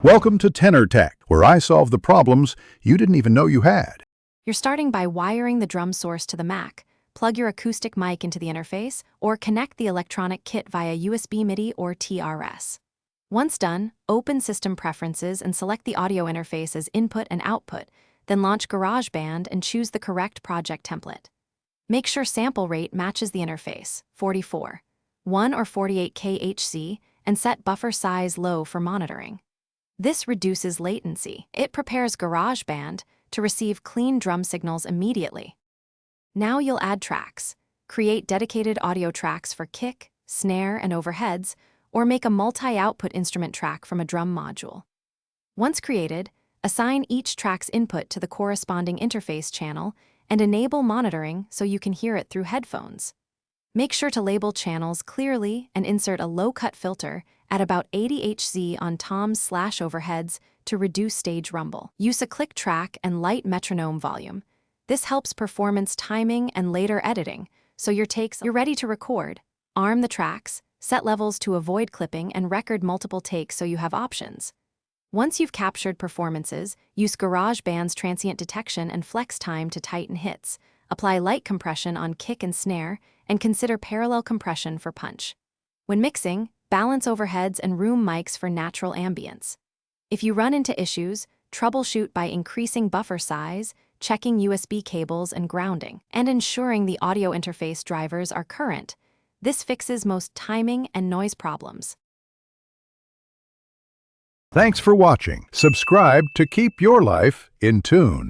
Welcome to Tenor Tech, where I solve the problems you didn't even know you had. You're starting by wiring the drum source to the Mac. Plug your acoustic mic into the interface, or connect the electronic kit via USB MIDI or TRS. Once done, open System Preferences and select the audio interface as input and output, then launch Garageband and choose the correct project template. Make sure sample rate matches the interface, 44, 1 or 48 kHz, and set buffer size low for monitoring. This reduces latency. It prepares Garageband to receive clean drum signals immediately. Now you'll add tracks. Create dedicated audio tracks for kick, snare, and overheads, or make a multi-output instrument track from a drum module. Once created, assign each track's input to the corresponding interface channel and enable monitoring so you can hear it through headphones. Make sure to label channels clearly and insert a low-cut filter at about 80 Hz on toms/overheads to reduce stage rumble. Use a click track and light metronome volume. This helps performance timing and later editing, so you're ready to record. Arm the tracks, set levels to avoid clipping, and record multiple takes so you have options. Once you've captured performances, use GarageBand's transient detection and flex time to tighten hits. Apply light compression on kick and snare, and consider parallel compression for punch. When mixing, balance overheads and room mics for natural ambience. If you run into issues, troubleshoot by increasing buffer size, checking USB cables and grounding, and ensuring the audio interface drivers are current. This fixes most timing and noise problems. Thanks for watching. Subscribe to keep your life in tune.